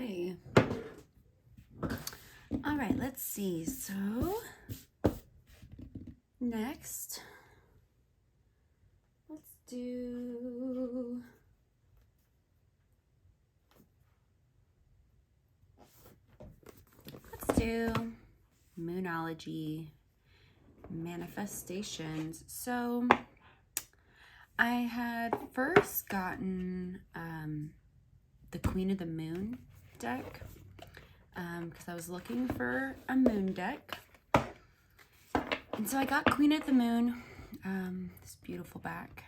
Okay. All right, let's see. So next, let's do Moonology Manifestations. So I had first gotten the Queen of the Moon deck because I was looking for a moon deck. And so I got Queen of the Moon, this beautiful back.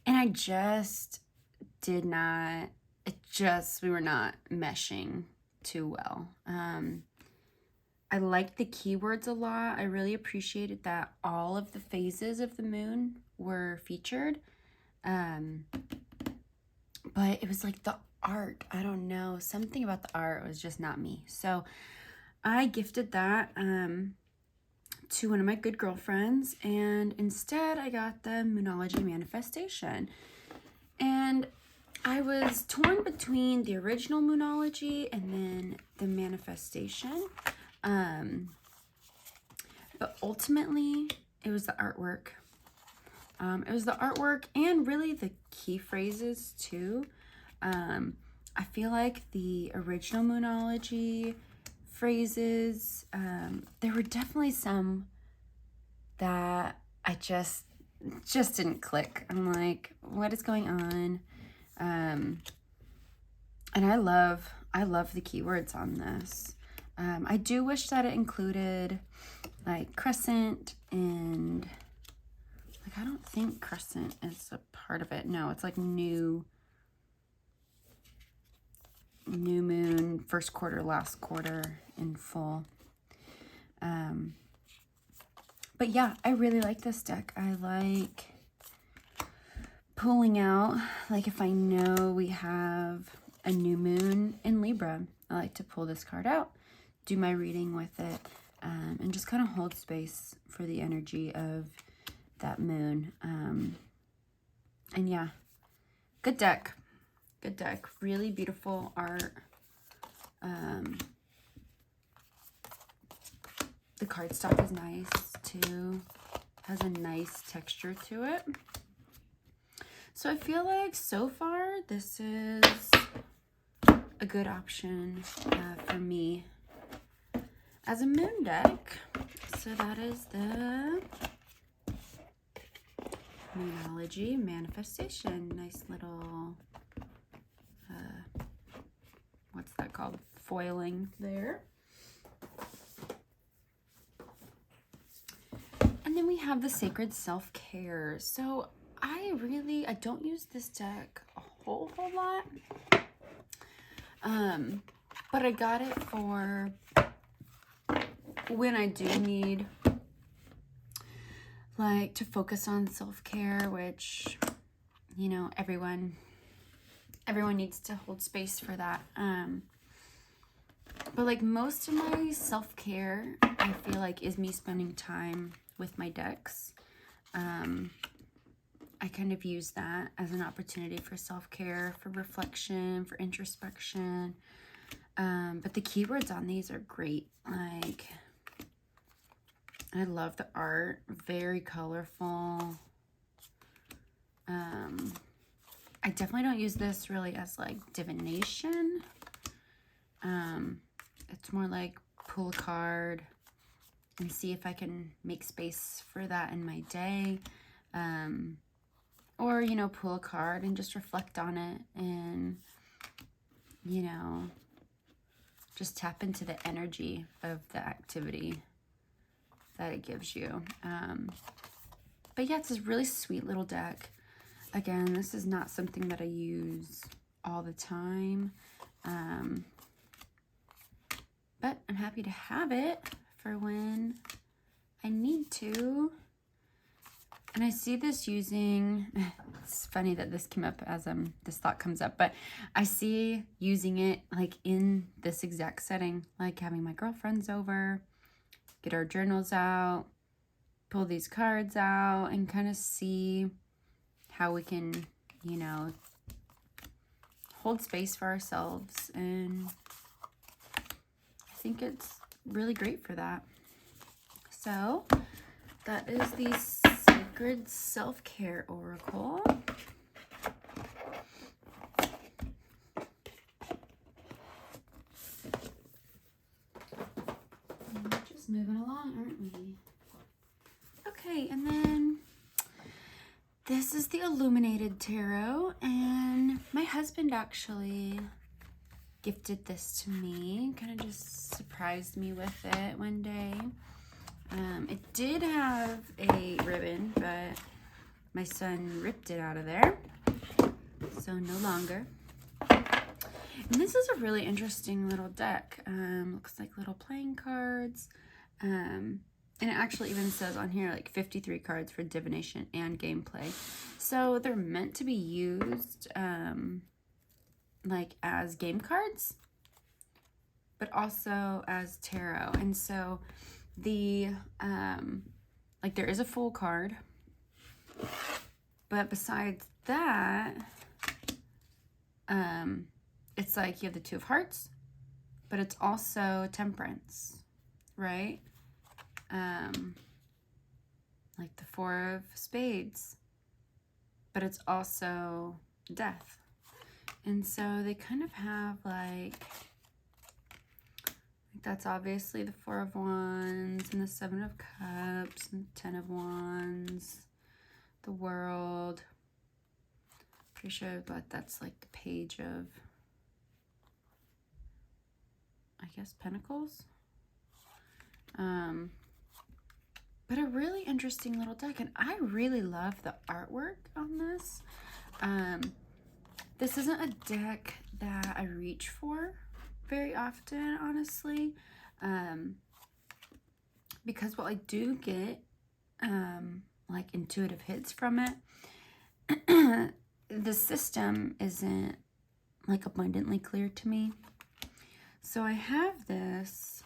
And I just did not, we were not meshing too well. I liked the keywords a lot. I really appreciated that all of the phases of the moon were featured. But it was like the art, I don't know, something about the art was just not me. So I gifted that to one of my good girlfriends, and instead I got the Moonology Manifestation. And I was torn between the original Moonology and then the Manifestation. But ultimately it was the artwork. It was the artwork and really the key phrases too. I feel like the original Moonology phrases, there were definitely some that I just didn't click. I'm like, what is going on? And I love the keywords on this. I do wish that it included like crescent, and like I don't think crescent is a part of it. No, it's like new moon, first quarter, last quarter in full. But yeah, I really like this deck. I like pulling out, like if I know we have a new moon in Libra, I like to pull this card out, do my reading with it, and just kind of hold space for the energy of that moon. And yeah, good deck. Good deck. Really beautiful art. The cardstock is nice too. Has a nice texture to it. So I feel like so far this is a good option for me as a moon deck. So that is the Moonology Manifestation. Nice little, what's that called? Foiling there. And then we have the Sacred Self-Care. So I don't use this deck a whole lot. But I got it for when I do need like to focus on self-care, which, you know, everyone needs to hold space for that. But like most of my self-care, I feel like is me spending time with my decks. I kind of use that as an opportunity for self-care, for reflection, for introspection. But the keywords on these are great. Like, I love the art, very colorful. I definitely don't use this really as like divination. It's more like pull a card and see if I can make space for that in my day. Or, you know, pull a card and just reflect on it and, you know, just tap into the energy of the activity that it gives you. But yeah, it's this really sweet little deck. Again, this is not something that I use all the time. But I'm happy to have it for when I need to. And I see this using, it's funny that this came up as this thought comes up, but I see using it like in this exact setting, like having my girlfriends over, get our journals out, pull these cards out, and kind of see how we can, you know, hold space for ourselves, and I think it's really great for that. So that is the Sacred Self-Care Oracle. We're just moving along, aren't we? Okay, and then this is the Illuminated Tarot, and my husband actually gifted this to me, kind of just surprised me with it one day. It did have a ribbon, but my son ripped it out of there, so no longer. And this is a really interesting little deck. Looks like little playing cards. And it actually even says on here like 53 cards for divination and gameplay. So they're meant to be used like as game cards, but also as tarot. And so the like there is a full card, but besides that, it's like you have the Two of Hearts, but it's also Temperance, right? Like the Four of Spades, but it's also Death. And so they kind of have like that's obviously the Four of Wands and the Seven of Cups and Ten of Wands, the World. Pretty sure that that's like the Page of, I guess, Pentacles. But a really interesting little deck, and I really love the artwork on this. This isn't a deck that I reach for very often, honestly, because while I do get like intuitive hits from it, the system isn't like abundantly clear to me. So I have this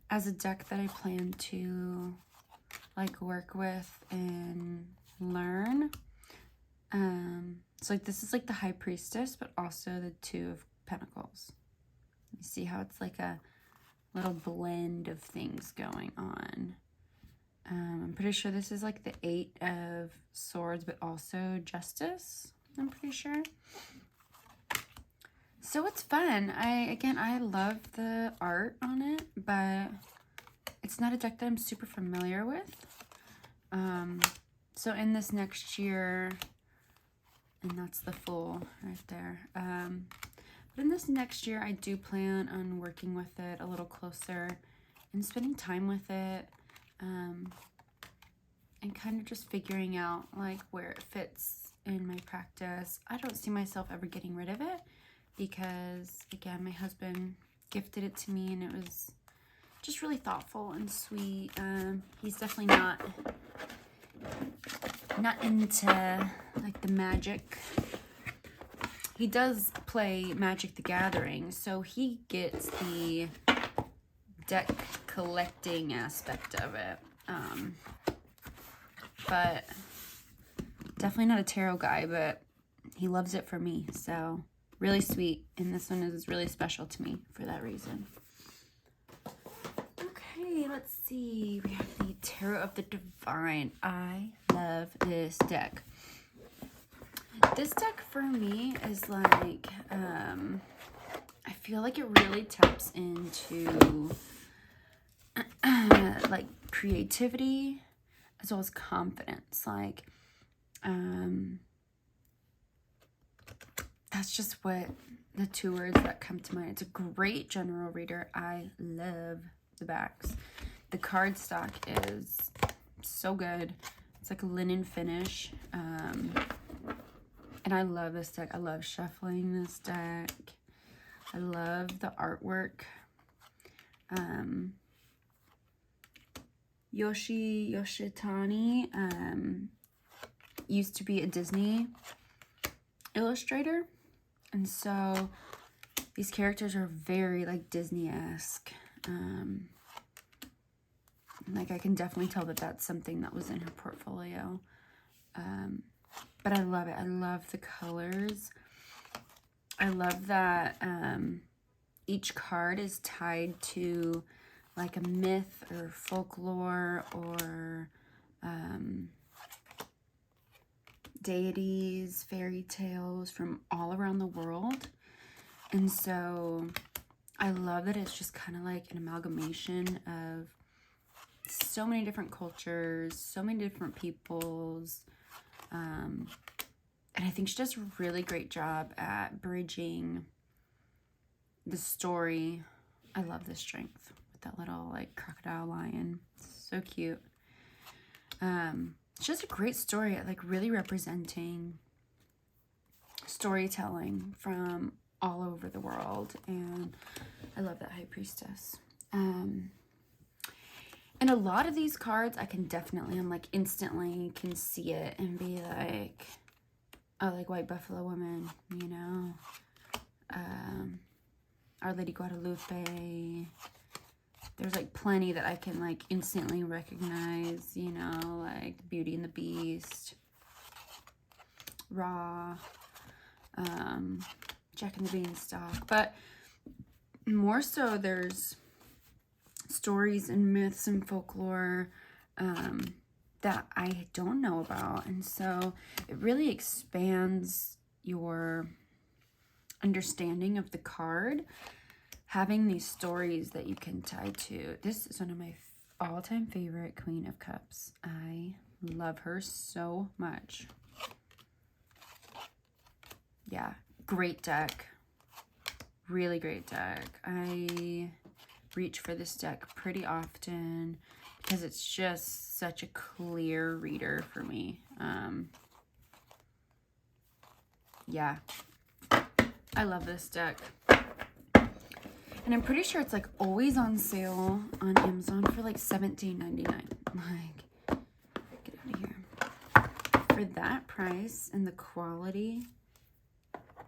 as a deck that I plan to like work with and learn. So like this is like the High Priestess, but also the Two of Pentacles. You see how it's like a little blend of things going on. I'm pretty sure this is like the Eight of Swords, but also Justice, I'm pretty sure. So it's fun. I love the art on it, but it's not a deck that I'm super familiar with. So in this next year, and that's the full right there. But in this next year, I do plan on working with it a little closer and spending time with it, and kind of just figuring out like where it fits in my practice. I don't see myself ever getting rid of it because, again, my husband gifted it to me, and it was just really thoughtful and sweet. He's definitely not into like the magic. He does play Magic the Gathering, so he gets the deck collecting aspect of it. But definitely not a tarot guy, but he loves it for me, so really sweet. And this one is really special to me for that reason. Okay, let's see. We have the Tarot of the Divine. I love this deck. This deck for me is like, I feel like it really taps into like creativity as well as confidence. Like, that's just what the two words that come to mind. It's a great general reader. I love the backs. The cardstock is so good. It's like a linen finish. And I love this deck. I love shuffling this deck. I love the artwork. Yoshitani used to be a Disney illustrator, and so these characters are very like Disney-esque. Like I can definitely tell that that's something that was in her portfolio. But I love it. I love the colors. I love that each card is tied to like a myth or folklore or deities, fairy tales from all around the world. And so I love that it's just kind of like an amalgamation of so many different cultures, so many different peoples. And I think she does a really great job at bridging the story. I love the strength with that little like crocodile lion. So cute. It's just a great story at like really representing storytelling from all over the world. And I love that High Priestess. And a lot of these cards, I can definitely, I'm like instantly can see it and be like, oh, like White Buffalo Woman, you know, Our Lady Guadalupe. There's like plenty that I can like instantly recognize, you know, like Beauty and the Beast, Ra, Jack and the Beanstalk. But more so there's stories and myths and folklore that I don't know about. And so it really expands your understanding of the card, having these stories that you can tie to. This is one of my all-time favorite Queen of Cups. I love her so much. Yeah, great deck. Really great deck. I reach for this deck pretty often because it's just such a clear reader for me. Yeah, I love this deck. And I'm pretty sure it's like always on sale on Amazon for like $17.99. Like, get out of here. For that price and the quality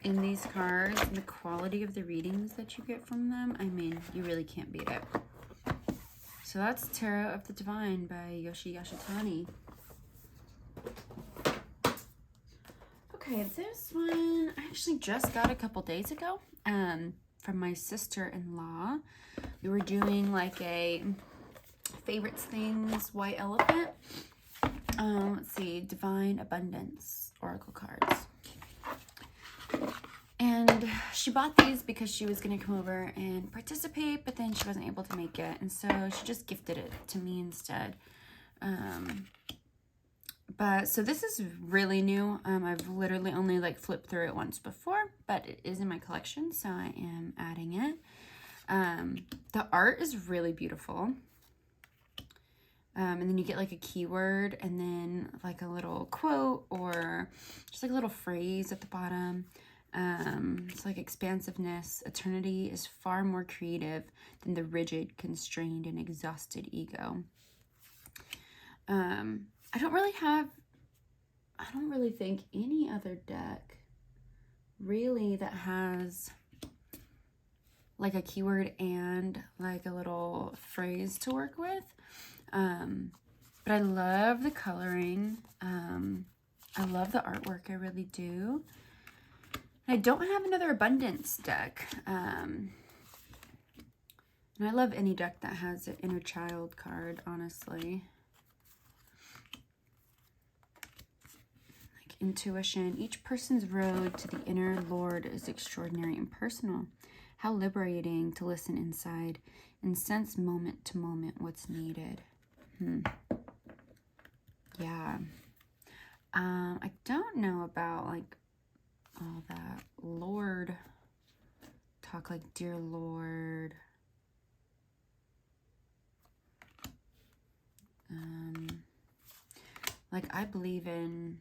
in these cards and the quality of the readings that you get from them, I mean, you really can't beat it. So that's Tarot of the Divine by Yoshi Yashitani. Okay, this one I actually just got a couple days ago from my sister-in-law. We were doing like a favorites things white elephant. Let's see, Divine Abundance Oracle cards. And she bought these because she was going to come over and participate, but then she wasn't able to make it. And so she just gifted it to me instead. So this is really new. I've literally only like flipped through it once before, but it is in my collection, so I am adding it. The art is really beautiful. And then you get like a keyword and then like a little quote or just like a little phrase at the bottom. It's like expansiveness. Eternity is far more creative than the rigid, constrained, and exhausted ego. I don't really think any other deck really that has like a keyword and like a little phrase to work with. But I love the coloring. I love the artwork, I really do. I don't have another abundance deck. And I love any deck that has an inner child card, honestly. Like intuition. Each person's road to the inner Lord is extraordinary and personal. How liberating to listen inside and sense moment to moment what's needed. Yeah. I don't know about like all that Lord talk, like dear Lord. Like I believe in,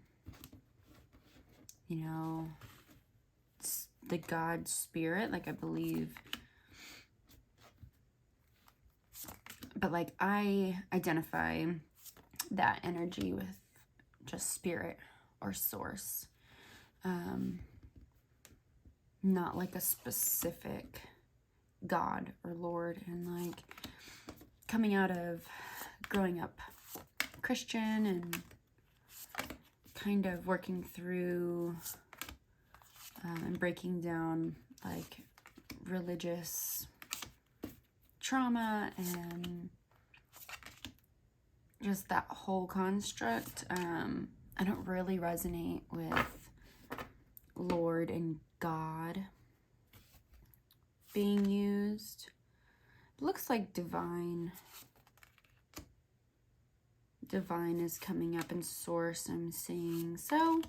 you know, the God spirit, like I believe, but like I identify that energy with just spirit or source. Not like a specific God or Lord. And like coming out of growing up Christian and kind of working through and breaking down like religious trauma and just that whole construct. I don't really resonate with Lord and God being used. It looks like divine is coming up in source, I'm seeing. So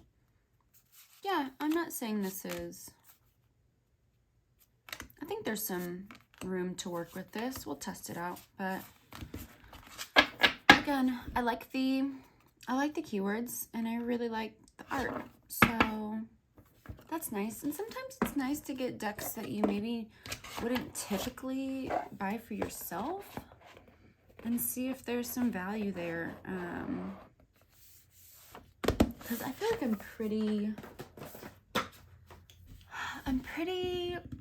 yeah, I'm not saying this is, I think there's some room to work with this. We'll test it out, but again, I like the keywords and I really like the art. So that's nice. And sometimes it's nice to get decks that you maybe wouldn't typically buy for yourself and see if there's some value there. Because I feel like I'm pretty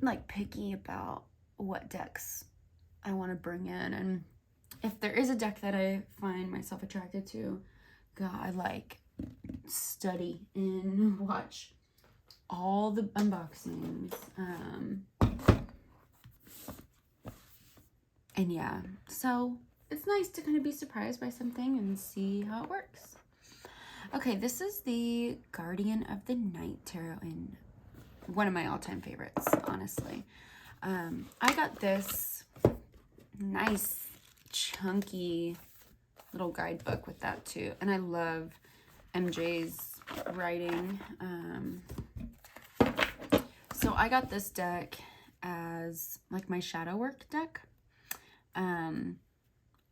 like picky about what decks I want to bring in. And if there is a deck that I find myself attracted to, God, I like study and watch all the unboxings. And yeah, so it's nice to kind of be surprised by something and see how it works. Okay, this is the Guardian of the Night Tarot, and one of my all-time favorites, honestly. I got this nice, chunky little guidebook with that too, and I love MJ's writing. So I got this deck as like my shadow work deck.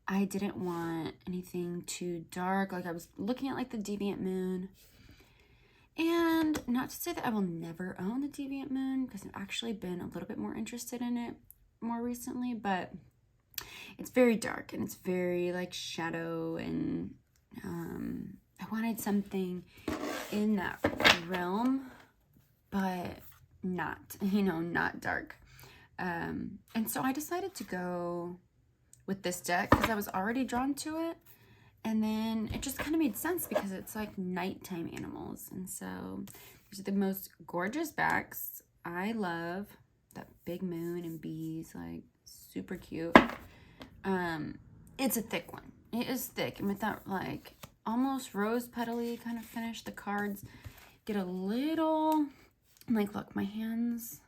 I didn't want anything too dark. Like I was looking at like the Deviant Moon, and not to say that I will never own the Deviant Moon, because I've actually been a little bit more interested in it more recently, but it's very dark and it's very like shadow, and I wanted something in that realm, but not, not dark. And so I decided to go with this deck because I was already drawn to it. And then it just kind of made sense because it's like nighttime animals. And so these are the most gorgeous backs. I love that big moon and bees, like super cute. It's a thick one. It is thick. And with that like almost rose petally kind of finish, the cards get a little, like, look, my hands,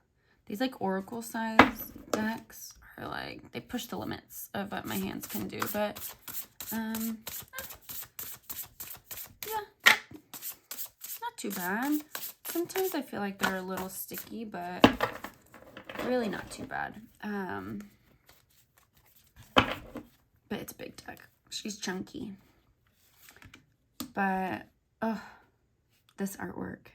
these like oracle size decks are like, they push the limits of what my hands can do. But yeah, not too bad. Sometimes I feel like they're a little sticky, but really not too bad. But it's a big deck. She's chunky. But oh, this artwork.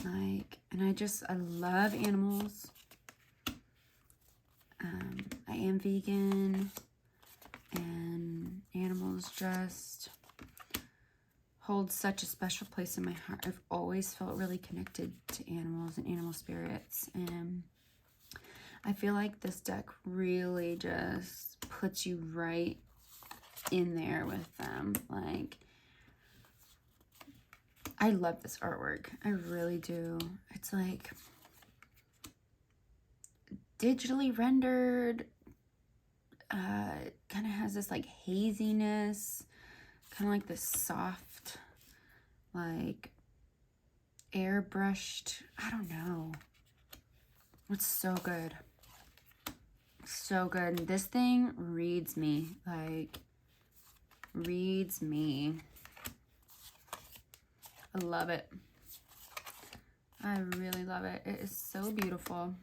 Like, and I love animals. I am vegan, and animals just hold such a special place in my heart. I've always felt really connected to animals and animal spirits, and I feel like this deck really just puts you right in there with them. Like, I love this artwork. I really do. It's like digitally rendered, kind of has this like haziness, kind of like this soft, like airbrushed, I don't know. It's so good. So good. This thing reads me, like, reads me. I love it. I really love it. It is so beautiful.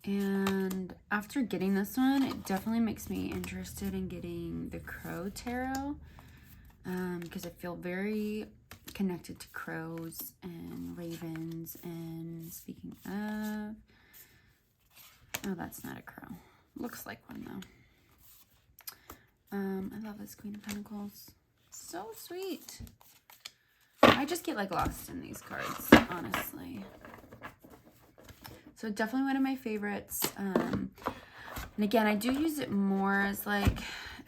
And after getting this one, it definitely makes me interested in getting the Crow Tarot, because I feel very connected to crows and ravens. And speaking of, oh, that's not a crow. Looks like one though. I love this Queen of Pentacles. So sweet. I just get like lost in these cards, honestly. So definitely one of my favorites. And again, I do use it more as like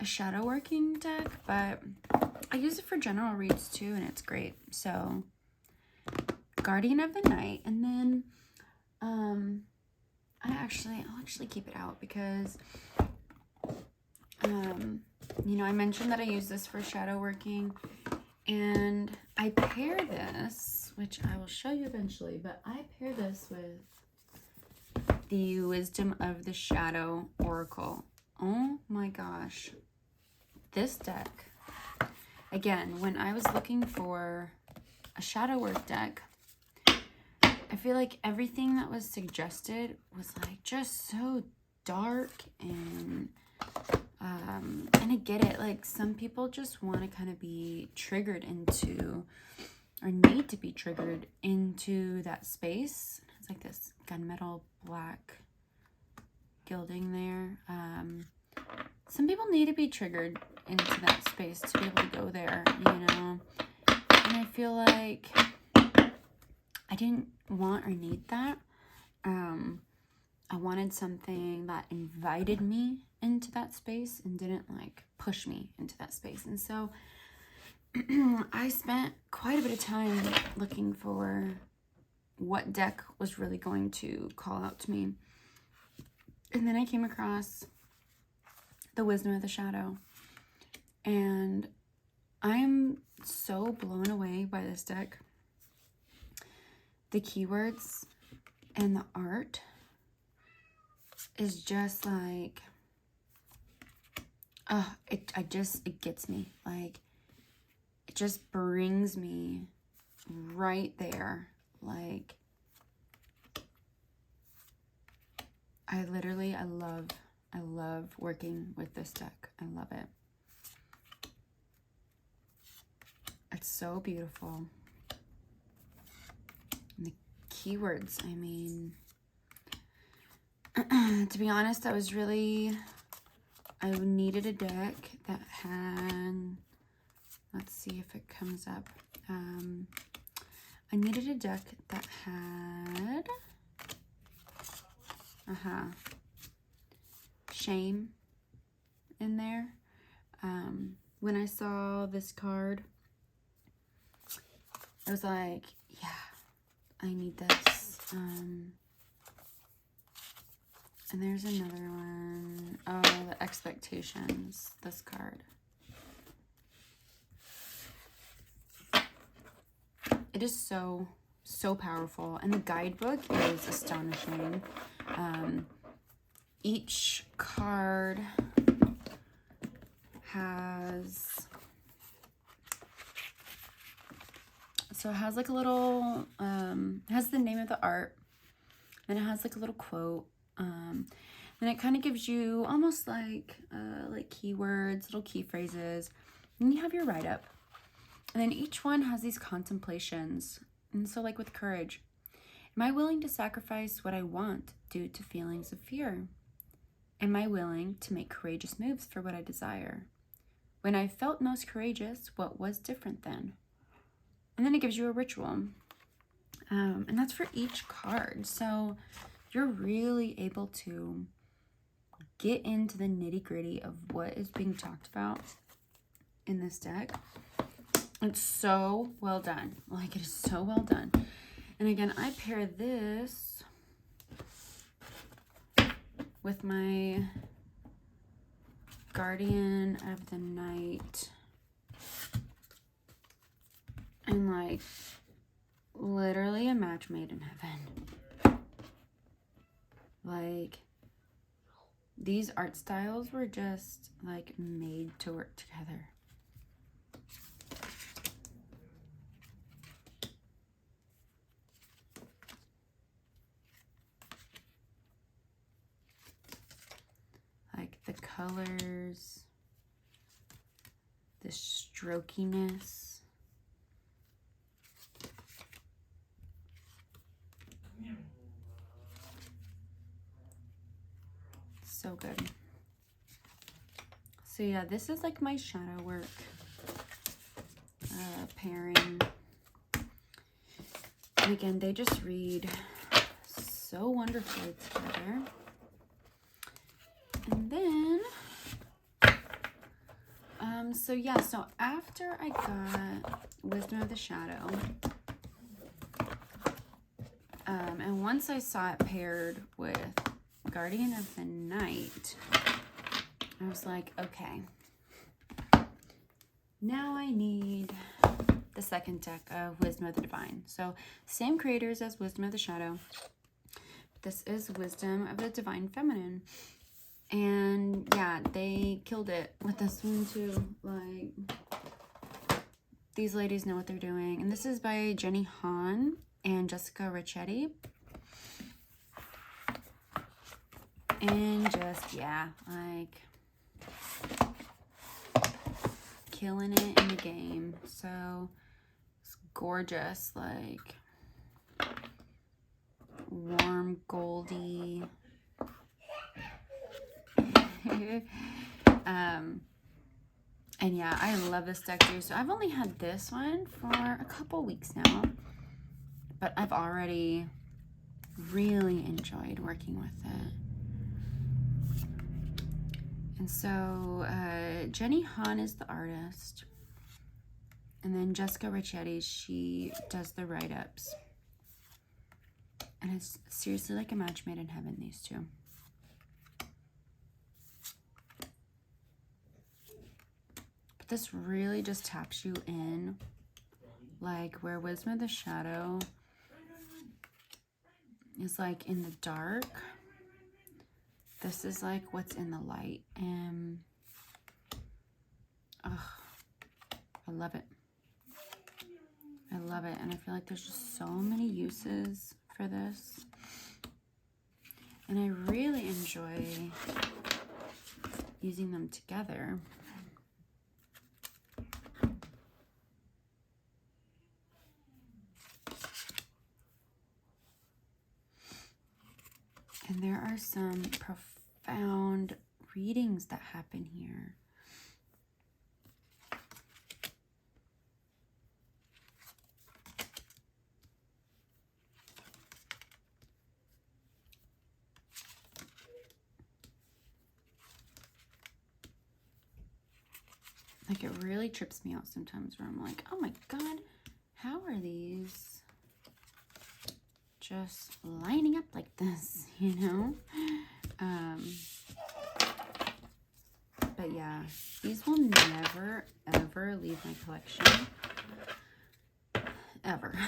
a shadow working deck, but I use it for general reads too, and it's great. So Guardian of the Night, and then I'll actually keep it out because you know, I mentioned that I use this for shadow working, and I pair this, which I will show you eventually, but I pair this with the Wisdom of the Shadow Oracle. Oh my gosh. This deck, again, when I was looking for a shadow work deck, I feel like everything that was suggested was like just so dark, and I get it. Like, some people just want to kind of be triggered into, or need to be triggered into that space. It's like this gunmetal black gilding there. Some people need to be triggered into that space to be able to go there, you know. And I feel like I didn't want or need that. I wanted something that invited me into that space and didn't like push me into that space. And so I spent quite a bit of time looking for what deck was really going to call out to me. And then I came across the Wisdom of the Shadow, and I am so blown away by this deck. The keywords and the art is just like, it gets me. Like, it just brings me right there. Like, I love working with this deck. I love it. It's so beautiful. And the keywords, I mean, to be honest, I needed a deck that had, let's see if it comes up. I needed a deck that had, shame in there. When I saw this card, I was like, yeah, I need this. And there's another one. Oh, the Expectations, this card. It is so, so powerful. And the guidebook is astonishing. Each card has, so it has like a little, it has the name of the art. Then it has like a little quote. Then it kind of gives you almost like keywords, little key phrases. And you have your write-up. And then each one has these contemplations. And so like with courage, am I willing to sacrifice what I want due to feelings of fear? Am I willing to make courageous moves for what I desire? When I felt most courageous, what was different then? And then it gives you a ritual. And that's for each card. So you're really able to get into the nitty-gritty of what is being talked about in this deck. It's so well done. Like, it is so well done. And again, I pair this with my Guardian of the Night. And like, literally a match made in heaven. Like, these art styles were just like made to work together. Like the colors, the strokiness. So good. So yeah, this is like my shadow work pairing. And again, they just read so wonderfully together. And then So yeah, so after I got Wisdom of the Shadow, and once I saw it paired with Guardian of the Night, I was like, okay, now I need the second deck of Wisdom of the Divine. So same creators as Wisdom of the Shadow. This is Wisdom of the Divine Feminine. And yeah, they killed it with this one too. Like, these ladies know what they're doing. And this is by Jenny Han and Jessica Ricchetti. And just, yeah, like, killing it in the game. So it's gorgeous, like warm, goldy. And yeah, I love this deck too. So I've only had this one for a couple weeks now, but I've already really enjoyed working with it. And so Jenny Han is the artist, and then Jessica Ricchetti, she does the write-ups. And it's seriously like a match made in heaven, these two. But this really just taps you in, like where Wisdom of the Shadow is like in the dark. This is like what's in the light. And oh, I love it. I love it. And I feel like there's just so many uses for this. And I really enjoy using them together. And there are some profound readings that happen here. Like, it really trips me out sometimes where I'm like, oh my God, how are these just lining up like this, you know? But yeah, these will never, ever leave my collection. Ever.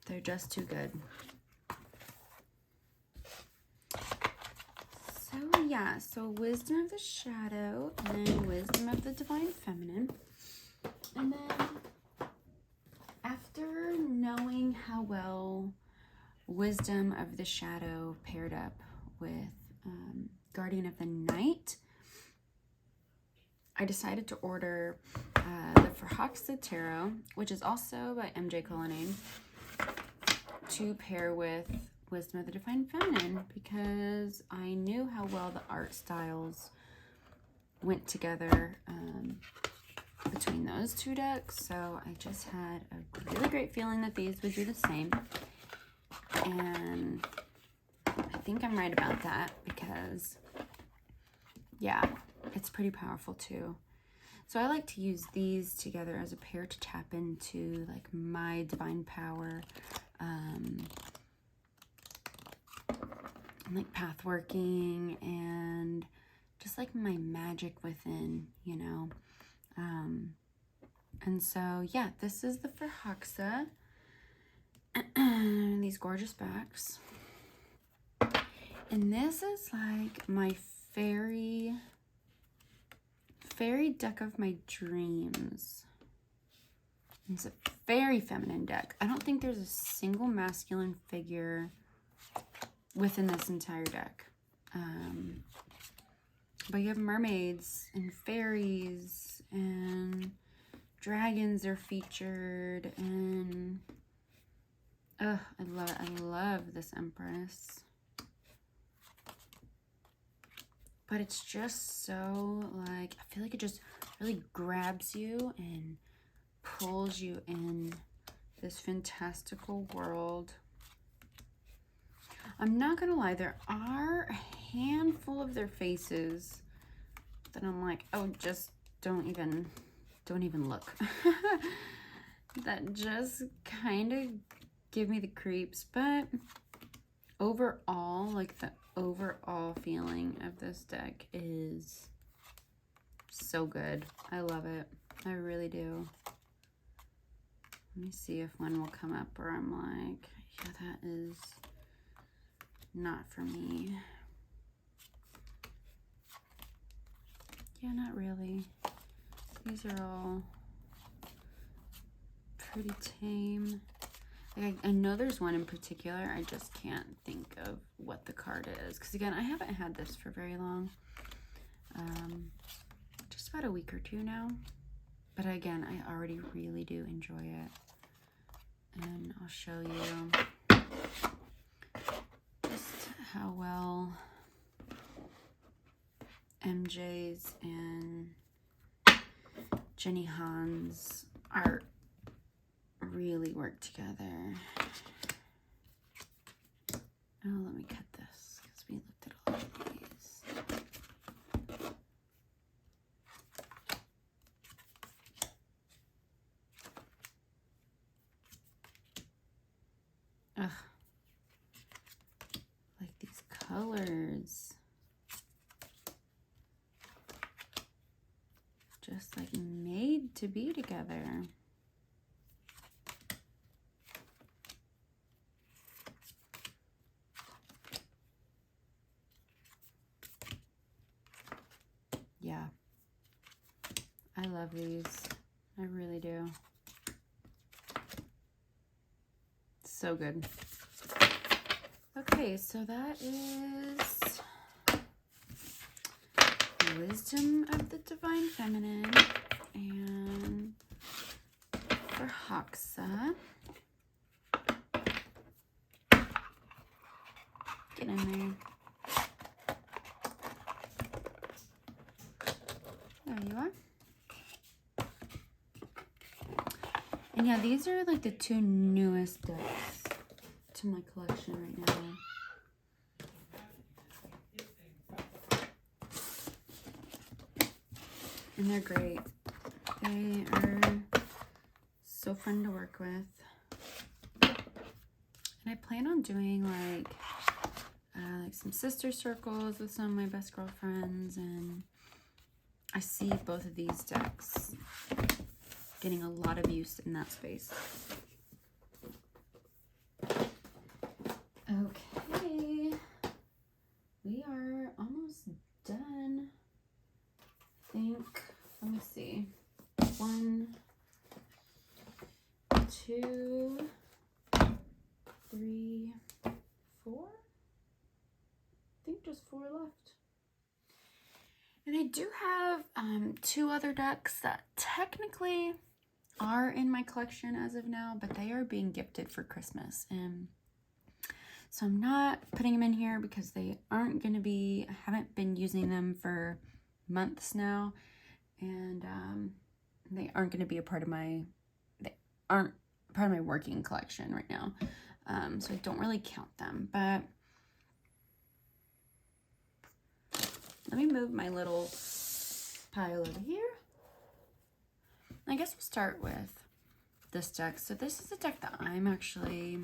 They're just too good. So yeah, so Wisdom of the Shadow and then Wisdom of the Divine Feminine. And then after knowing how well Wisdom of the Shadow paired up with Guardian of the Night, I decided to order the Forhaxa Tarot, which is also by MJ Cullinane, to pair with Wisdom of the Divine Feminine, because I knew how well the art styles went together between those two decks. So I just had a really great feeling that these would do the same. And I think I'm right about that, because yeah, it's pretty powerful too. So I like to use these together as a pair to tap into like my divine power, like path working and just like my magic within, you know. And so yeah, this is the Forhaxa. These gorgeous backs. And this is like my fairy deck of my dreams. It's a very feminine deck. I don't think there's a single masculine figure within this entire deck. But you have mermaids and fairies and dragons are featured, and oh, I love it. I love this Empress. But it's just so, like, I feel like it just really grabs you and pulls you in this fantastical world. I'm not gonna lie, there are a handful of their faces that I'm like, oh, just don't even look. That just kind of give me the creeps. But overall, like the overall feeling of this deck is so good. I love it. I really do. Let me see if one will come up where I'm like, yeah, that is not for me. Yeah, not really. These are all pretty tame. Like, I know there's one in particular. I just can't think of what the card is. Because again, I haven't had this for very long. Just about a week or two now. But again, I already really do enjoy it. And I'll show you just how well MJ's and Jenny Han's art really work together. Oh, let me cut this because we looked at all of these. Ugh. Like these colors. Just like made to be together. Yeah, I love these. I really do. So good. Okay, so that is Wisdom of the Divine Feminine and Forhaxa. Get in there. There you are. And yeah, these are like the two newest decks to my collection right now. And they're great. They are so fun to work with. And I plan on doing like some sister circles with some of my best girlfriends, and I see both of these decks getting a lot of use in that space. Okay, we are almost done. I think, let me see, 1, 2, 3, 4. I think just 4 left. And I do have 2 other decks that technically are in my collection as of now, but they are being gifted for Christmas. And so I'm not putting them in here because they aren't going to be, I haven't been using them for months now. And they aren't going to be they aren't part of my working collection right now. So I don't really count them, but let me move my little pile over here. I guess we'll start with this deck. So this is a deck that I'm actually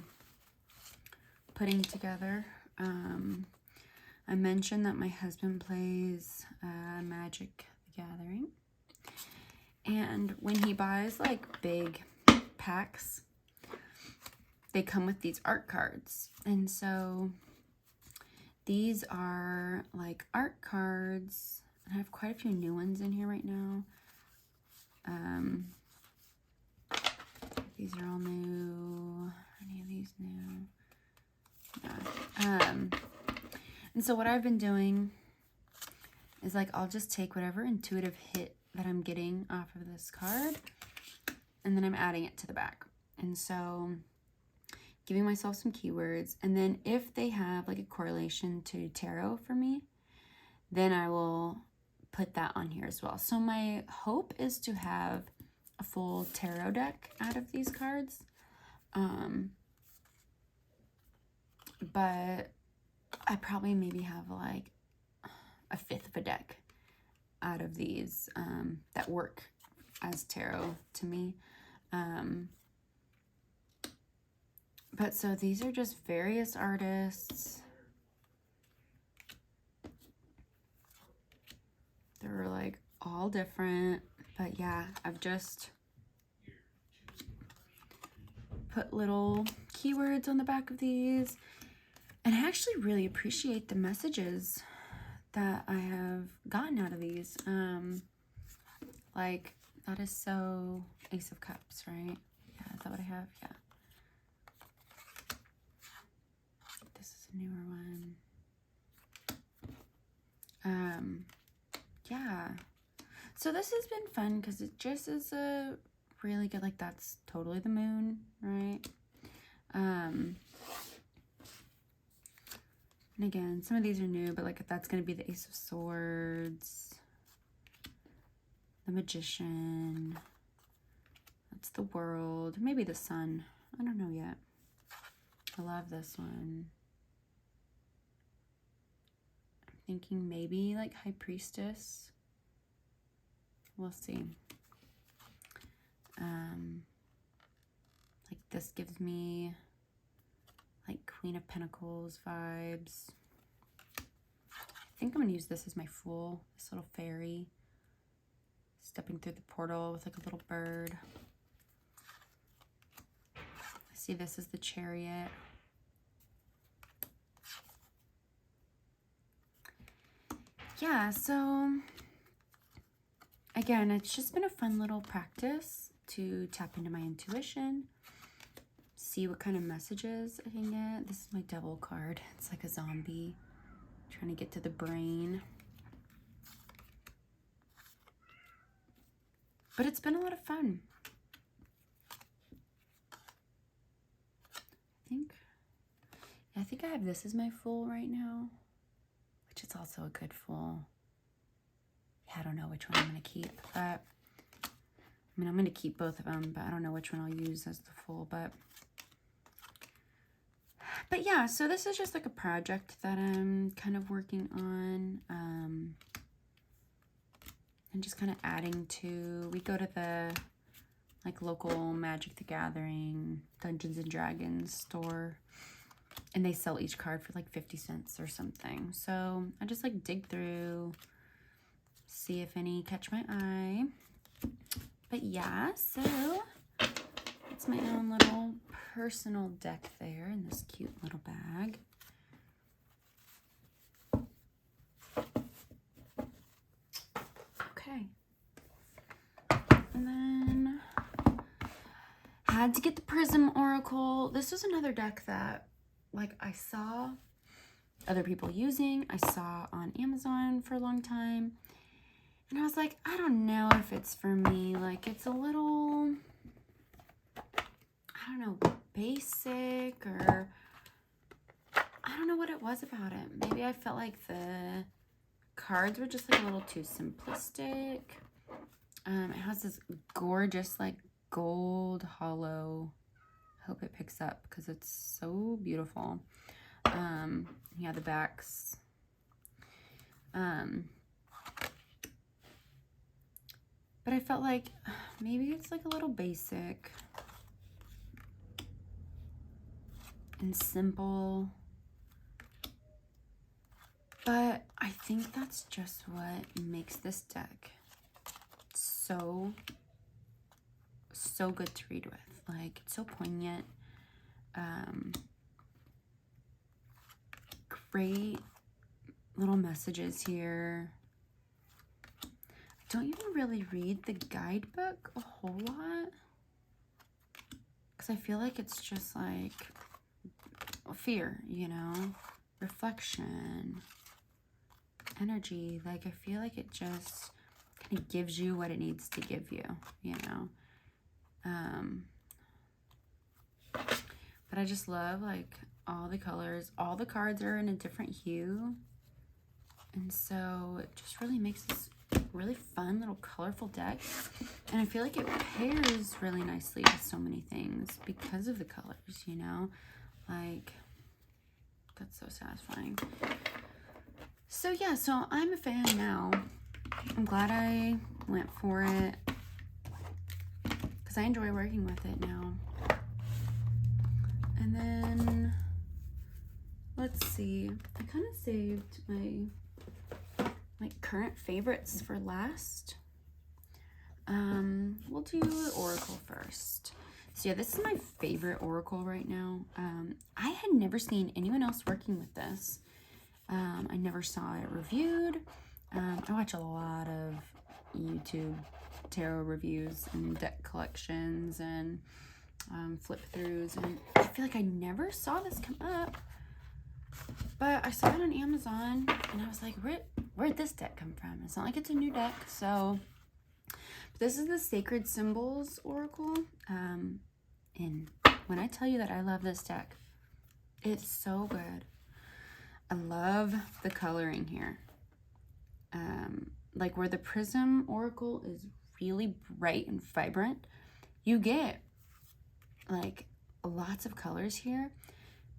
putting together. I mentioned that my husband plays Magic the Gathering. And when he buys like big packs, they come with these art cards. And so these are like art cards. I have quite a few new ones in here right now. These are all new. Are any of these new? Yeah. And so what I've been doing is like, I'll just take whatever intuitive hit that I'm getting off of this card, and then I'm adding it to the back. And so giving myself some keywords, and then if they have like a correlation to tarot for me, then I will put that on here as well. So my hope is to have a full tarot deck out of these cards. But I probably maybe have like a fifth of a deck out of these that work as tarot to me. But so these are just various artists. They're like all different, but yeah, I've just put little keywords on the back of these, and I actually really appreciate the messages that I have gotten out of these. Like, that is so Ace of Cups, right? Yeah, is that what I have? Yeah. This is a newer one. Yeah. So this has been fun because it just is a really good, like, that's totally the moon, right? And again, some of these are new, but like that's going to be the Ace of Swords, the Magician, that's the World, maybe the Sun. I don't know yet. I love this one. I'm thinking maybe like High Priestess. We'll see. Like this gives me like Queen of Pentacles vibes. I think I'm gonna use this as my Fool, this little fairy stepping through the portal with like a little bird. I see this as the Chariot. Yeah, so again, it's just been a fun little practice to tap into my intuition, see what kind of messages I can get. This is my Devil card. It's like a zombie trying to get to the brain. But it's been a lot of fun. I think I have this as my Fool right now, which is also a good Fool. Yeah, I don't know which one I'm going to keep, but I mean, I'm going to keep both of them, but I don't know which one I'll use as the Fool, but yeah, so this is just like a project that I'm kind of working on, and just kind of adding to. We go to the like local Magic the Gathering, Dungeons and Dragons store, and they sell each card for like 50 cents or something. So I just like dig through, see if any catch my eye. But yeah, so it's my own little personal deck there in this cute little bag. Okay. And then I had to get the Prism Oracle. This was another deck that like I saw other people using. I saw on Amazon for a long time. And I was like, I don't know if it's for me. Like, it's a little, I don't know, basic, or I don't know what it was about it. Maybe I felt like the cards were just like a little too simplistic. It has this gorgeous like gold hollow. I hope it picks up because it's so beautiful. Yeah, the backs. But I felt like maybe it's like a little basic and simple. But I think that's just what makes this deck so good to read with. Like, it's so poignant. Great little messages here. I don't even really read the guidebook a whole lot because I feel like it's just like fear, you know, reflection, energy. Like, I feel like it just kind of gives you what it needs to give you, you know. But I just love like all the colors. All the cards are in a different hue, and so it just really makes this really fun little colorful deck. And I feel like it pairs really nicely with so many things because of the colors, you know. Like, that's so satisfying. So yeah, so I'm a fan now I'm glad I went for it because I enjoy working with it now. And then, let's see. I kind of saved my current favorites for last. We'll do Oracle first. So yeah, this is my favorite Oracle right now. I had never seen anyone else working with this. I never saw it reviewed. I watch a lot of YouTube tarot reviews and deck collections and flip throughs, and I feel like I never saw this come up, but I saw it on Amazon and I was like, where'd this deck come from? It's not like it's a new deck. So this is the Sacred Symbols Oracle, and when I tell you that I love this deck, it's so good. I love the coloring here. Like where the Prism Oracle is really bright and vibrant, you get like lots of colors here,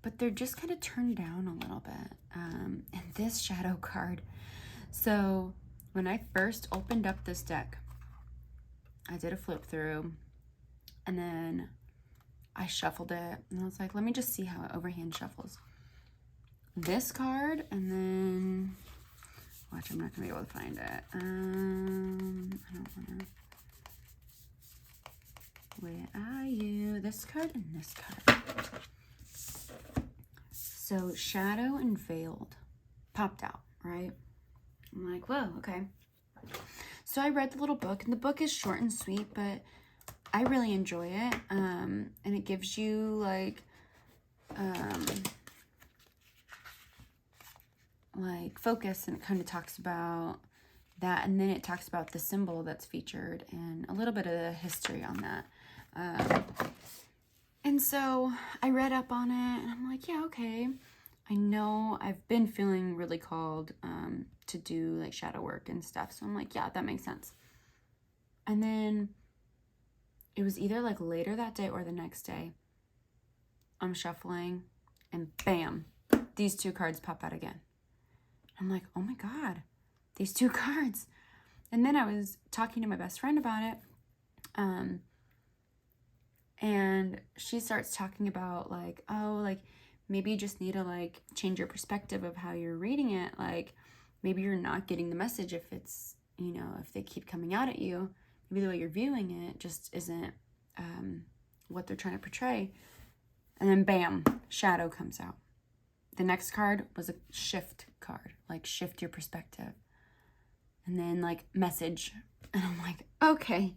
but they're just kind of turned down a little bit. And this shadow card. So when I first opened up this deck, I did a flip through and then I shuffled it and I was like, let me just see how it overhand shuffles. This card, and then watch, I'm not gonna be able to find it. I don't wanna. Where are you? This card and this card. So Shadow and Veiled popped out, right? I'm like, whoa, okay. So I read the little book, and the book is short and sweet, but I really enjoy it. And it gives you like focus, and it kind of talks about that, and then it talks about the symbol that's featured and a little bit of the history on that. And so I read up on it and I'm like, yeah, okay. I know I've been feeling really called to do like shadow work and stuff. So I'm like, yeah, that makes sense. And then it was either like later that day or the next day. I'm shuffling and bam, these two cards pop out again. I'm like, oh my God, these two cards. And then I was talking to my best friend about it. And she starts talking about like, oh, like maybe you just need to like change your perspective of how you're reading it. Like maybe you're not getting the message if it's, you know, if they keep coming out at you, maybe the way you're viewing it just isn't what they're trying to portray. And then bam, shadow comes out. The next card was a shift card, like shift your perspective. And then like message. And I'm like, okay,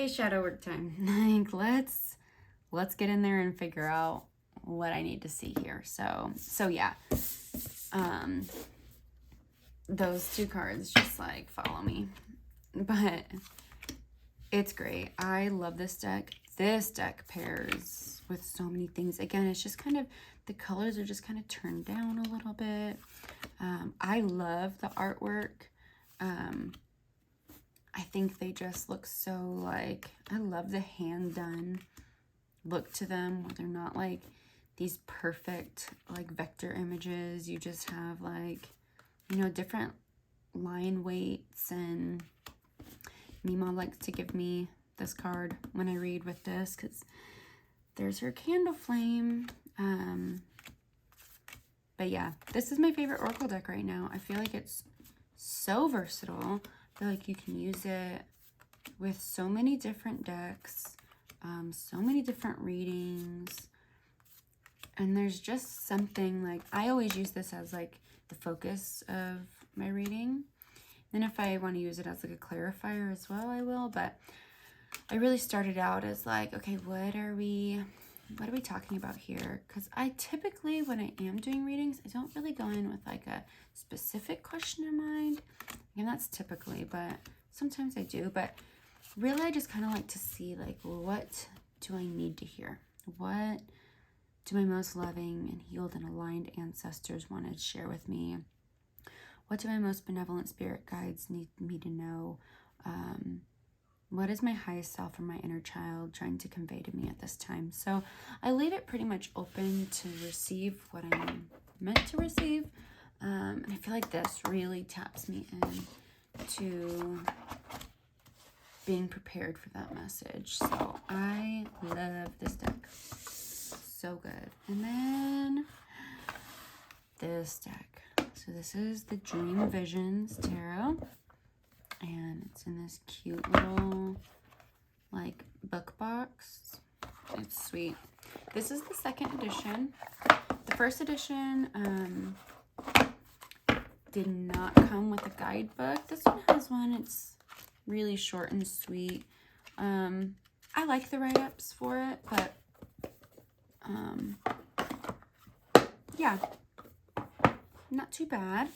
shadow work time. Like let's get in there and figure out what I need to see here. So yeah. Those two cards just like follow me. But it's great. I love this deck. This deck pairs with so many things. Again, it's just kind of, the colors are just kind of turned down a little bit. I love the artwork. I think they just look so like, I love the hand done look to them, where they're not like these perfect like vector images. You just have like, you know, different line weights. And Mima likes to give me this card when I read with this because there's her candle flame. But yeah, this is my favorite Oracle deck right now. I feel like it's so versatile. I feel like you can use it with so many different decks, so many different readings. And there's just something like, I always use this as like the focus of my reading. Then if I want to use it as like a clarifier as well, I will. But I really started out as like, okay, what are we talking about here? Because I typically, when I am doing readings, I don't really go in with like a specific question in mind. And that's typically, but sometimes I do. But really, I just kind of like to see like, what do I need to hear? What do my most loving and healed and aligned ancestors want to share with me? What do my most benevolent spirit guides need me to know? What is my highest self or my inner child trying to convey to me at this time? So I leave it pretty much open to receive what I'm meant to receive. And I feel like this really taps me in to being prepared for that message. So I love this deck. So good. And then this deck. So this is the Dream Visions Tarot. And it's in this cute little, like, book box. It's sweet. This is the second edition. The first edition did not come with a guidebook. This one has one. It's really short and sweet. I like the write-ups for it, but yeah, not too bad.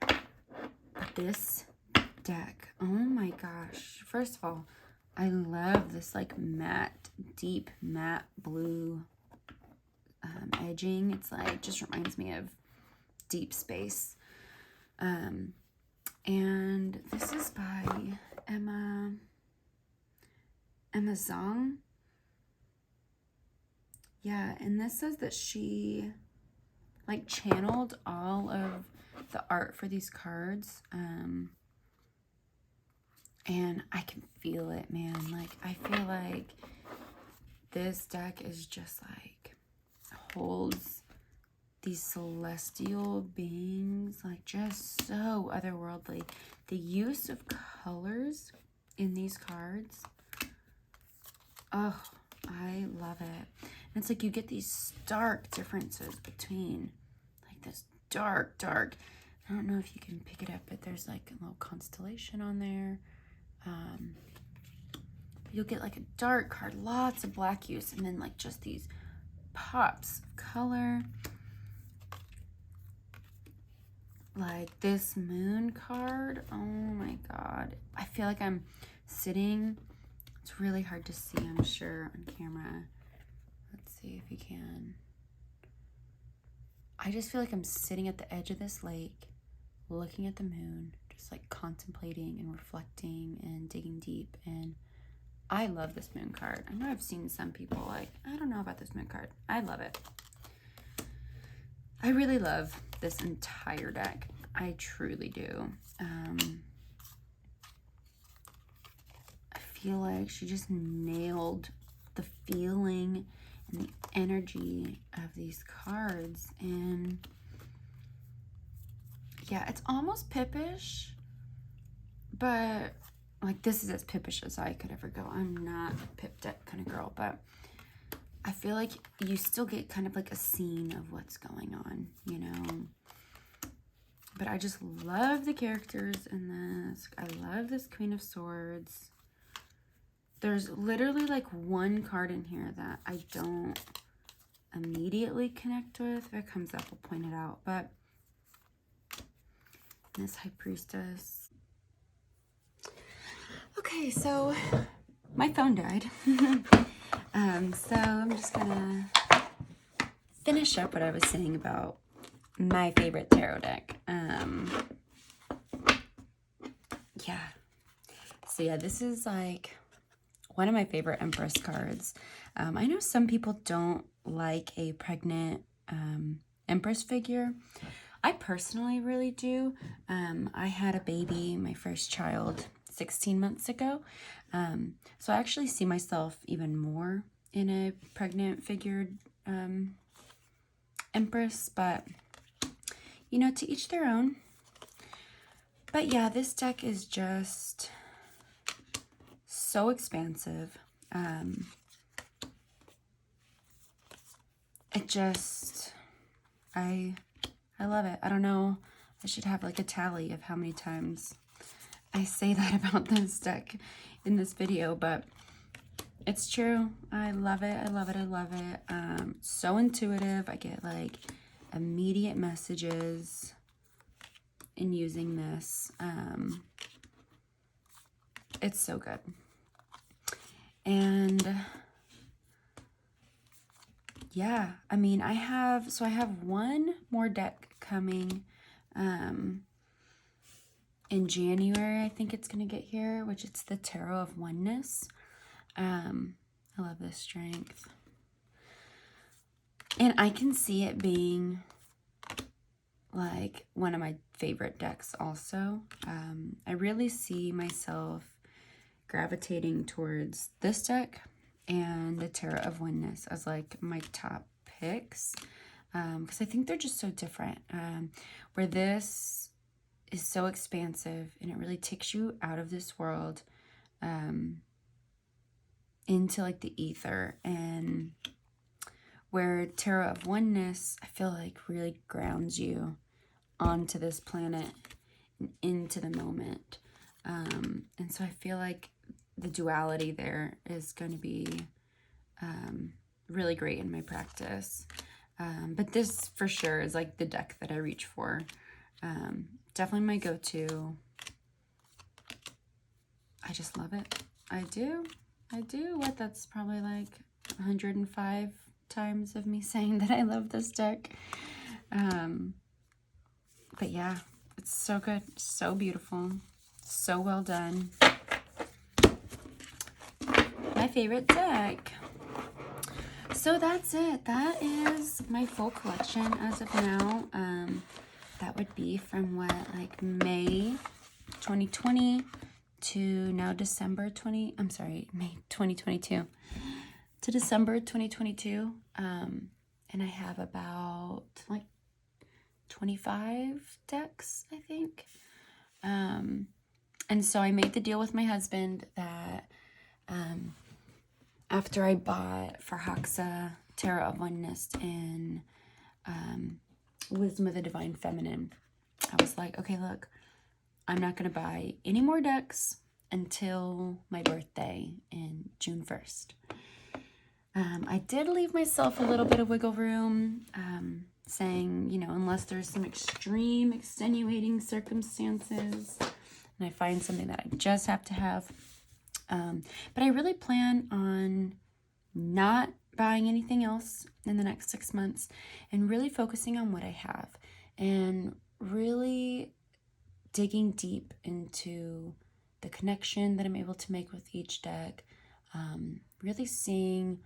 But this deck, oh my gosh. First of all, I love this like matte, deep matte blue edging. It's like, just reminds me of Deep Space. And this is by Emma Zong. Yeah, and this says that she like channeled all of the art for these cards. And I can feel it, man. Like, I feel like this deck is just like, holds these celestial beings, like just so otherworldly. The use of colors in these cards, oh, I love it. And it's like you get these stark differences between like this dark, I don't know if you can pick it up, but there's like a little constellation on there. You'll get like a dark card, lots of black use, and then like just these pops of color. Like this moon card, oh my god. I feel like I'm sitting, it's really hard to see, I'm sure, on camera. Let's see if you can. I just feel like I'm sitting at the edge of this lake, looking at the moon, just like contemplating and reflecting and digging deep. And I love this moon card. I know I've seen some people like, I don't know about this moon card. I love it. I really love this entire deck. I truly do. I feel like she just nailed the feeling and the energy of these cards. And yeah, it's almost pippish, but like this is as pippish as I could ever go. I'm not a pip deck kind of girl, but I feel like you still get kind of like a scene of what's going on, you know? But I just love the characters in this. I love this Queen of Swords. There's literally like one card in here that I don't immediately connect with. If it comes up, I'll point it out. But this High Priestess. Okay, so my phone died. So I'm just gonna finish up what I was saying about my favorite tarot deck. Yeah. So yeah, this is like one of my favorite Empress cards. I know some people don't like a pregnant Empress figure. I personally really do. I had a baby, my first child, 16 months ago. So I actually see myself even more in a pregnant figured Empress, but you know, to each their own. But yeah, this deck is just so expansive. It just, I love it. I don't know, I should have like a tally of how many times I say that about this deck in this video, but it's true. I love it. I love it. I love it. So intuitive. I get like immediate messages in using this. It's so good. And yeah, I mean, I have one more deck coming in January. I think it's going to get here, which it's the Tarot of Oneness. I love this strength. And I can see it being like one of my favorite decks also. I really see myself gravitating towards this deck and the Tarot of Oneness as like my top picks, because I think they're just so different, where this is so expansive and it really takes you out of this world into like the ether, and where Tarot of Oneness I feel like really grounds you onto this planet and into the moment. And so I feel like the duality there is going to be really great in my practice. But this for sure is like the deck that I reach for. Definitely my go-to. I just love it. I do. What, that's probably like 105 times of me saying that I love this deck. But yeah, it's so good, so beautiful, so well done. My favorite deck. So that's it. That is my full collection as of now. That would be from what, like May 2020 to now December May 2022 to December 2022. And I have about like 25 decks, I think. And so I made the deal with my husband that after I bought Forhaxa Tarot of Oneness and Wisdom of the Divine Feminine, I was like, okay, look, I'm not going to buy any more decks until my birthday in June 1st. I did leave myself a little bit of wiggle room, saying, you know, unless there's some extreme extenuating circumstances and I find something that I just have to have. But I really plan on not buying anything else in the next 6 months and really focusing on what I have and really digging deep into the connection that I'm able to make with each deck, really seeing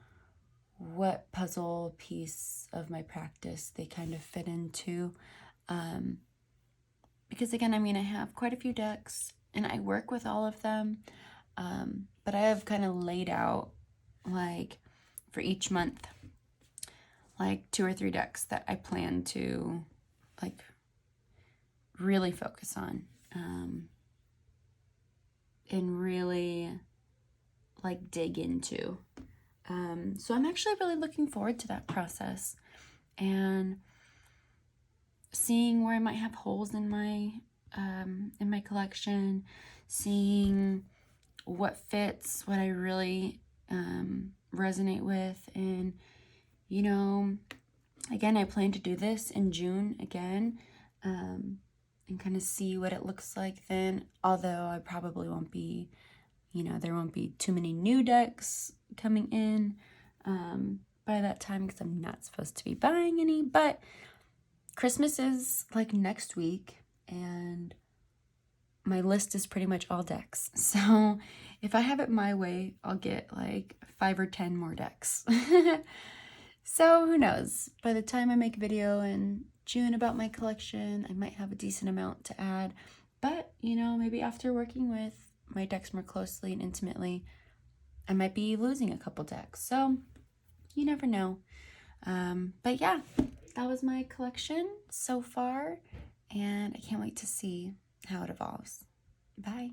what puzzle piece of my practice they kind of fit into. Because again, I mean, I have quite a few decks and I work with all of them, but I have kind of laid out, like, for each month, like 2 or 3 decks that I plan to, like, really focus on, and really, like, dig into. So I'm actually really looking forward to that process and seeing where I might have holes in my collection, seeing what fits, what I really resonate with. And, you know, again, I plan to do this in June again, and kind of see what it looks like then, although I probably won't be, you know, there won't be too many new decks coming in by that time, because I'm not supposed to be buying any. But Christmas is like next week and my list is pretty much all decks. So if I have it my way, I'll get like 5 or 10 more decks. So who knows? By the time I make a video in June about my collection, I might have a decent amount to add. But, you know, maybe after working with my decks more closely and intimately, I might be losing a couple decks. So you never know. But yeah, that was my collection so far, and I can't wait to see how it evolves. Bye.